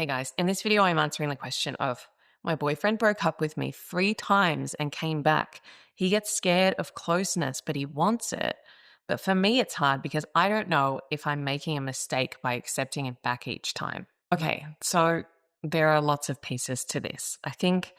Hey guys, in this video, I'm answering the question of my boyfriend broke up with me 3 times and came back. He gets scared of closeness, but he wants it. But for me, it's hard because I don't know if I'm making a mistake by accepting it back each time. Okay, so there are lots of pieces to this. I think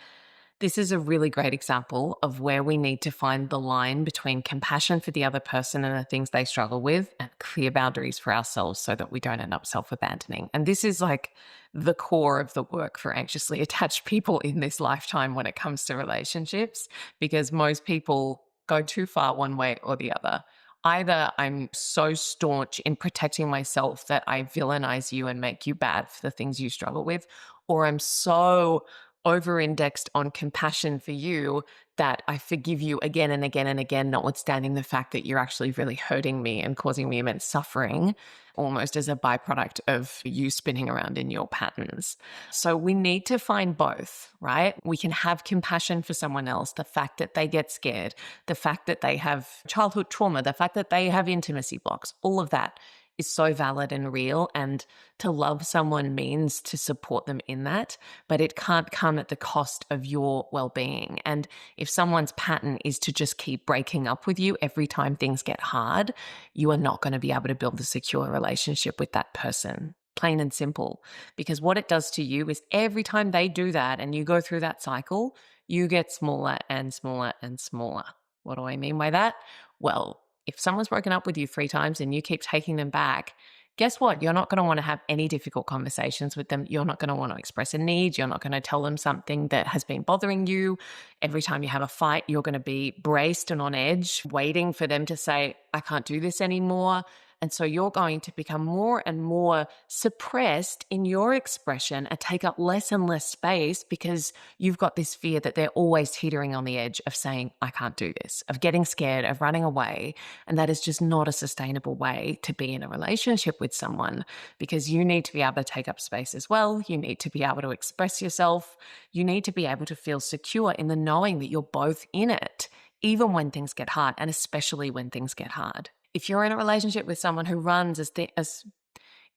this is a really great example of where we need to find the line between compassion for the other person and the things they struggle with and clear boundaries for ourselves so that we don't end up self-abandoning. And this is like the core of the work for anxiously attached people in this lifetime when it comes to relationships, because most people go too far one way or the other. Either I'm so staunch in protecting myself that I villainize you and make you bad for the things you struggle with, or I'm so over-indexed on compassion for you that I forgive you again and again and again, notwithstanding the fact that you're actually really hurting me and causing me immense suffering, almost as a byproduct of you spinning around in your patterns. So we need to find both, right? We can have compassion for someone else, the fact that they get scared, the fact that they have childhood trauma, the fact that they have intimacy blocks, all of that is so valid and real. And to love someone means to support them in that, but it can't come at the cost of your well-being. And if someone's pattern is to just keep breaking up with you every time things get hard, you are not going to be able to build a secure relationship with that person. Plain and simple. Because what it does to you is every time they do that and you go through that cycle, you get smaller and smaller and smaller. What do I mean by that? Well, if someone's broken up with you 3 times and you keep taking them back, guess what? You're not going to want to have any difficult conversations with them. You're not going to want to express a need. You're not going to tell them something that has been bothering you. Every time you have a fight, you're going to be braced and on edge, waiting for them to say, I can't do this anymore. And so you're going to become more and more suppressed in your expression and take up less and less space because you've got this fear that they're always teetering on the edge of saying, I can't do this, of getting scared, of running away. And that is just not a sustainable way to be in a relationship with someone, because you need to be able to take up space as well. You need to be able to express yourself. You need to be able to feel secure in the knowing that you're both in it, even when things get hard, and especially when things get hard. If you're in a relationship with someone who runs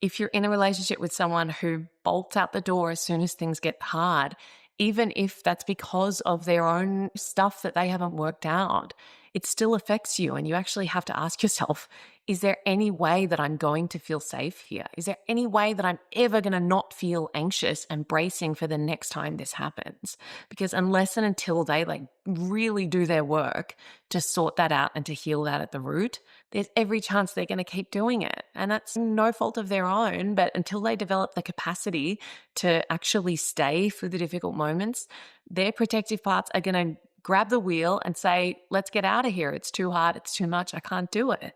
if you're in a relationship with someone who bolts out the door as soon as things get hard, even if that's because of their own stuff that they haven't worked out, it still affects you. And you actually have to ask yourself, is there any way that I'm going to feel safe here? Is there any way that I'm ever going to not feel anxious and bracing for the next time this happens? Because unless and until they really do their work to sort that out and to heal that at the root, there's every chance they're going to keep doing it. And that's no fault of their own, but until they develop the capacity to actually stay through the difficult moments, their protective parts are going to grab the wheel and say, let's get out of here. It's too hard. It's too much. I can't do it.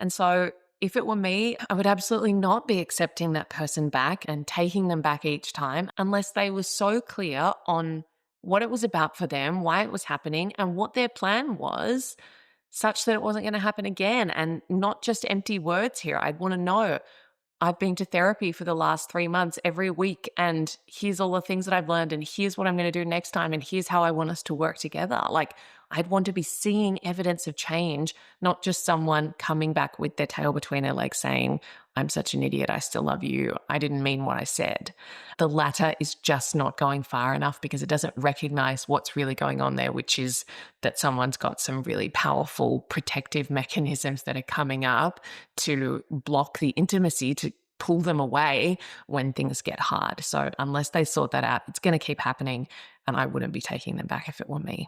And so if it were me, I would absolutely not be accepting that person back and taking them back each time unless they were so clear on what it was about for them, why it was happening, and what their plan was, such that it wasn't going to happen again. And not just empty words here. I'd want to know, I've been to therapy for the last 3 months every week, and here's all the things that I've learned, and here's what I'm going to do next time, and here's how I want us to work together. I'd want to be seeing evidence of change, not just someone coming back with their tail between their legs saying, I'm such an idiot, I still love you, I didn't mean what I said. The latter is just not going far enough because it doesn't recognize what's really going on there, which is that someone's got some really powerful protective mechanisms that are coming up to block the intimacy, to pull them away when things get hard. So unless they sort that out, it's going to keep happening, and I wouldn't be taking them back if it were me.